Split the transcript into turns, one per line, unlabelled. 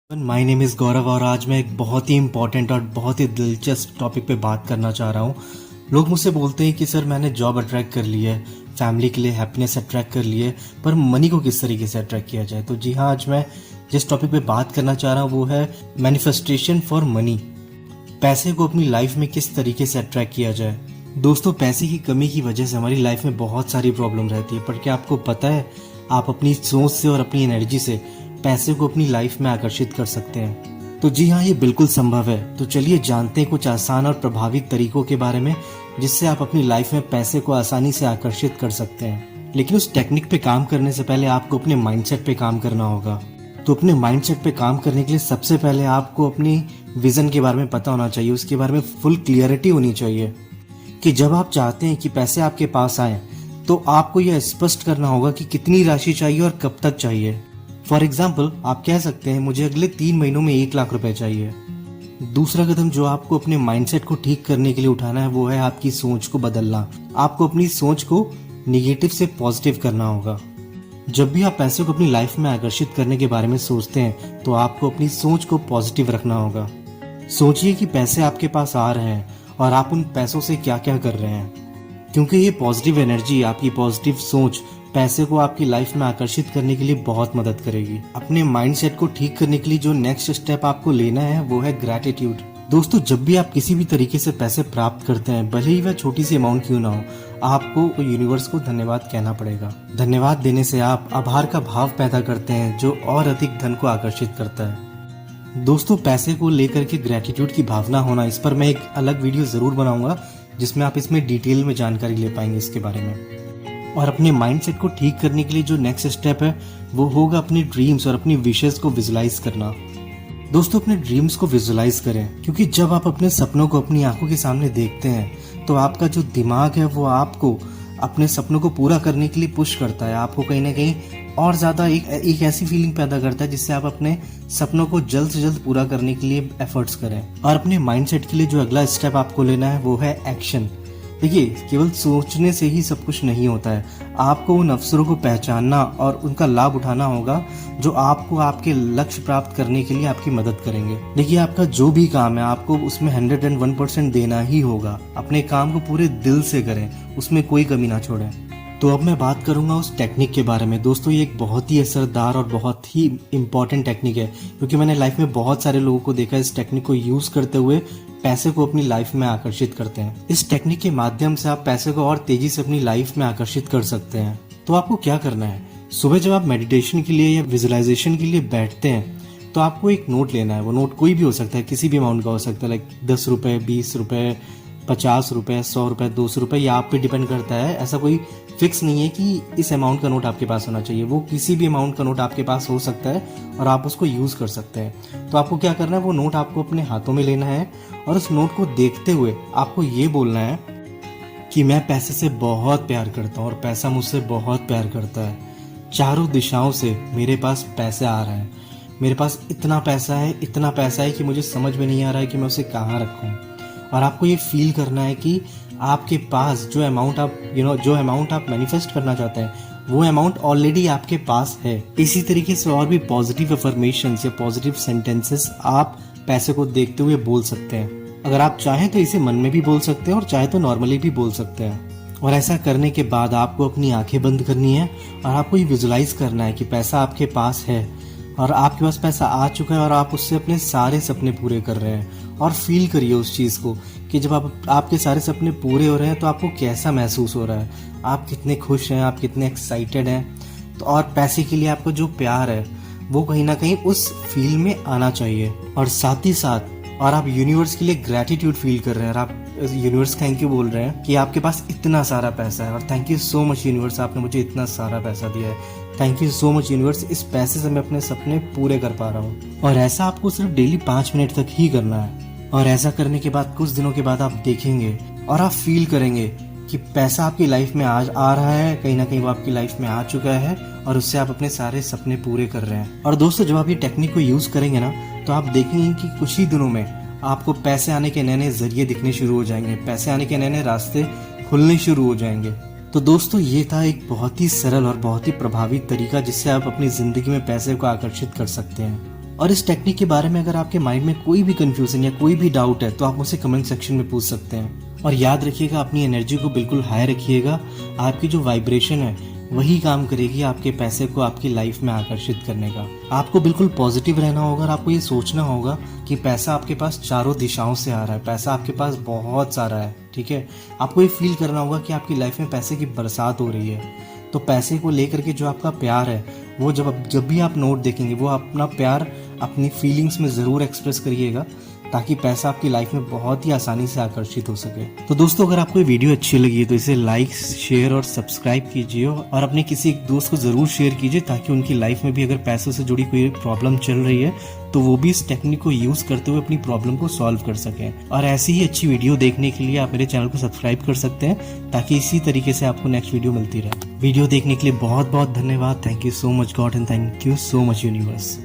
My name is गौरव और आज मैं एक बहुत ही इम्पॉर्टेंट और बहुत ही दिलचस्प टॉपिक पे बात करना चाह रहा हूँ। लोग मुझसे बोलते हैं कि सर मैंने जॉब अट्रैक्ट कर ली है, फैमिली के लिए हैप्पीनेस अट्रैक्ट कर ली है, पर मनी को किस तरीके से अट्रैक्ट किया जाए। तो जी हाँ, आज मैं जिस टॉपिक पे बात करना चाह रहा हूँ वो है मैनिफेस्टेशन फॉर मनी। पैसे को अपनी लाइफ में किस तरीके से अट्रैक्ट किया जाए। दोस्तों, पैसे की कमी की वजह से हमारी लाइफ में बहुत सारी प्रॉब्लम रहती है, पर क्या आपको पता है आप अपनी सोच से और अपनी एनर्जी से पैसे को अपनी लाइफ में आकर्षित कर सकते हैं। तो जी हाँ, ये बिल्कुल संभव है। तो चलिए जानते हैं कुछ आसान और प्रभावी तरीकों के बारे में जिससे आप अपनी लाइफ में पैसे को आसानी से आकर्षित कर सकते हैं। लेकिन उस टेक्निक पे काम करने से पहले आपको अपने माइंडसेट पे काम करना होगा। तो अपने माइंडसेट पे काम करने के लिए सबसे पहले आपको अपनी विजन के बारे में पता होना चाहिए, उसके बारे में फुल क्लियरिटी होनी चाहिए कि जब आप चाहते हैं कि पैसे आपके पास आए तो आपको यह स्पष्ट करना होगा कि कितनी राशि चाहिए और कब तक चाहिए। फॉर एग्जाम्पल, आप कह सकते हैं मुझे अगले 3 महीनों में 1 लाख रुपए चाहिए। दूसरा कदम जो आपको अपने माइंडसेट को ठीक करने के लिए उठाना है वो है आपकी सोच को बदलना। आपको अपनी सोच को निगेटिव से पॉजिटिव करना होगा। जब भी आप पैसे को अपनी लाइफ में आकर्षित करने के बारे में सोचते हैं तो आपको अपनी सोच को पॉजिटिव रखना होगा। सोचिए कि पैसे आपके पास आ रहे हैं और आप उन पैसों से क्या क्या कर रहे हैं, क्योंकि ये पॉजिटिव एनर्जी, आपकी पॉजिटिव सोच पैसे को आपकी लाइफ में आकर्षित करने के लिए बहुत मदद करेगी। अपने माइंडसेट को ठीक करने के लिए जो नेक्स्ट स्टेप आपको लेना है वो है ग्रैटिट्यूड। दोस्तों, जब भी आप किसी भी तरीके से पैसे प्राप्त करते हैं, भले ही वह छोटी सी अमाउंट क्यों ना हो, आपको यूनिवर्स को धन्यवाद कहना पड़ेगा। धन्यवाद देने से आप आभार का भाव पैदा करते हैं जो और अधिक धन को आकर्षित करता है। दोस्तों, पैसे को लेकर के ग्रैटिट्यूड की भावना होना, इस पर मैं एक अलग वीडियो जरूर बनाऊंगा जिसमें आप इसमें डिटेल में जानकारी ले पाएंगे इसके बारे में। और अपने माइंडसेट को ठीक करने के लिए जो नेक्स्ट स्टेप है वो होगा अपनी ड्रीम्स और अपनी विशेस को विजुलाइज करना। दोस्तों, अपने ड्रीम्स को विजुलाइज करें, क्योंकि जब आप अपने सपनों को अपनी आंखों के सामने देखते हैं तो आपका जो दिमाग है वो आपको अपने सपनों को पूरा करने के लिए पुश करता है। आपको कहीं ना कहीं और ज़्यादा एक ऐसी फीलिंग पैदा करता है जिससे आप अपने सपनों को जल्द से जल्द पूरा करने के लिए एफर्ट्स करें। और अपने माइंडसेट के लिए जो अगला स्टेप आपको लेना है वो है एक्शन। देखिए, केवल सोचने से ही सब कुछ नहीं होता है। आपको उन अवसरों को पहचानना और उनका लाभ उठाना होगा जो आपको आपके लक्ष्य प्राप्त करने के लिए आपकी मदद करेंगे। देखिए, आपका जो भी काम है आपको उसमें 101% देना ही होगा। अपने काम को पूरे दिल से करें, उसमें कोई कमी ना छोड़ें। तो अब मैं बात करूंगा उस टेक्निक के बारे में। दोस्तों, ये एक बहुत ही असरदार और बहुत ही इम्पोर्टेंट टेक्निक है, क्योंकि मैंने लाइफ में बहुत सारे लोगों को देखा इस टेक्निक को यूज करते हुए पैसे को अपनी लाइफ में आकर्षित करते हैं। इस टेक्निक के माध्यम से आप पैसे को और तेजी से अपनी लाइफ में आकर्षित कर सकते हैं। तो आपको क्या करना है, सुबह जब आप मेडिटेशन के लिए या विजुअलाइजेशन के लिए बैठते हैं तो आपको एक नोट लेना है। वो नोट कोई भी हो सकता है, किसी भी अमाउंट का हो सकता है, लाइक 10 रुपए, 20 रुपए, 50 रुपए, 100 रुपए, 200 रुपए, ये आप पे डिपेंड करता है। ऐसा कोई फिक्स नहीं है कि इस अमाउंट का नोट आपके पास होना चाहिए। वो किसी भी अमाउंट का नोट आपके पास हो सकता है और आप उसको यूज कर सकते हैं। तो आपको क्या करना है, वो नोट आपको अपने हाथों में लेना है और उस नोट को देखते हुए आपको ये बोलना है कि मैं पैसे से बहुत प्यार करता हूँ और पैसा मुझसे बहुत प्यार करता है। चारों दिशाओं से मेरे पास पैसे आ रहे हैं। मेरे पास इतना पैसा है कि मुझे समझ में नहीं आ रहा है कि मैं उसे कहाँ रखूँ। और आपको ये फील करना है कि आपके पास जो अमाउंट आप मैनिफेस्ट करना चाहते हैं वो अमाउंट ऑलरेडी आपके पास है। इसी तरीके से और भी पॉजिटिव अफर्मेशंस या पॉजिटिव सेंटेंसेस आप पैसे को देखते हुए बोल सकते हैं। अगर आप चाहें तो इसे मन में भी बोल सकते हैं और चाहे तो नॉर्मली भी बोल सकते हैं। और ऐसा करने के बाद आपको अपनी आंखें बंद करनी है और आपको ये विजुलाइज करना है कि पैसा आपके पास है और आपके पास पैसा आ चुका है और आप उससे अपने सारे सपने पूरे कर रहे हैं। और फील करिए उस चीज़ को कि जब आपके सारे सपने पूरे हो रहे हैं तो आपको कैसा महसूस हो रहा है, आप कितने खुश हैं, आप कितने एक्साइटेड हैं। तो और पैसे के लिए आपका जो प्यार है वो कहीं ना कहीं उस फील में आना चाहिए। और साथ ही साथ और आप यूनिवर्स के लिए ग्रैटिट्यूड फील कर रहे हैं और आप यूनिवर्स थैंक यू बोल रहे हैं कि आपके पास इतना सारा पैसा है। और thank you so much universe, आपने मुझे इतना सारा पैसा दिया है। Thank you so much universe, इस पैसे से मैं अपने सपने पूरे कर पा रहा हूँ। और ऐसा आपको सिर्फ डेली 5 मिनट तक ही करना है। और ऐसा करने के बाद कुछ दिनों के बाद आप देखेंगे और आप फील करेंगे कि पैसा आपकी लाइफ में आज आ रहा है, कहीं ना कहीं वो आपकी लाइफ में आ चुका है और उससे आप अपने सारे सपने पूरे कर रहे हैं। और दोस्तों, जब आप ये टेक्निक को यूज करेंगे ना तो आप देखेंगे कि कुछ ही दिनों में आपको पैसे आने के नए नए जरिए दिखने शुरू हो जाएंगे, पैसे आने के नए नए रास्ते खुलने शुरू हो जाएंगे। तो दोस्तों, ये था एक बहुत ही सरल और बहुत ही प्रभावी तरीका जिससे आप अपनी जिंदगी में पैसे को आकर्षित कर सकते हैं। और इस टेक्निक के बारे में अगर आपके माइंड में कोई भी कंफ्यूजन या कोई भी डाउट है तो आप मुझसे कमेंट सेक्शन में पूछ सकते हैं। और याद रखिएगा, अपनी एनर्जी को बिल्कुल हाई रखिएगा। आपकी जो वाइब्रेशन है वही काम करेगी आपके पैसे को आपकी लाइफ में आकर्षित करने का। आपको बिल्कुल पॉजिटिव रहना होगा और आपको ये सोचना होगा कि पैसा आपके पास चारों दिशाओं से आ रहा है, पैसा आपके पास बहुत सारा है। ठीक है, आपको ये फील करना होगा कि आपकी लाइफ में पैसे की बरसात हो रही है। तो पैसे को लेकर के जो आपका प्यार है वो जब भी आप नोट देखेंगे वो अपना प्यार अपनी फीलिंग्स में ज़रूर एक्सप्रेस करिएगा, ताकि पैसा आपकी लाइफ में बहुत ही आसानी से आकर्षित हो सके। तो दोस्तों, अगर आपको ये वीडियो अच्छी लगी है तो इसे लाइक, शेयर और सब्सक्राइब कीजिए और अपने किसी दोस्त को ज़रूर शेयर कीजिए, ताकि उनकी लाइफ में भी अगर पैसों से जुड़ी कोई प्रॉब्लम चल रही है तो वो भी इस टेक्निक को यूज़ करते हुए अपनी प्रॉब्लम को सॉल्व कर सकें। और ऐसी ही अच्छी वीडियो देखने के लिए आप मेरे चैनल को सब्सक्राइब कर सकते हैं, ताकि इसी तरीके से आपको नेक्स्ट वीडियो मिलती रहे। वीडियो देखने के लिए बहुत बहुत धन्यवाद। Thank you so much God and thank you so much universe.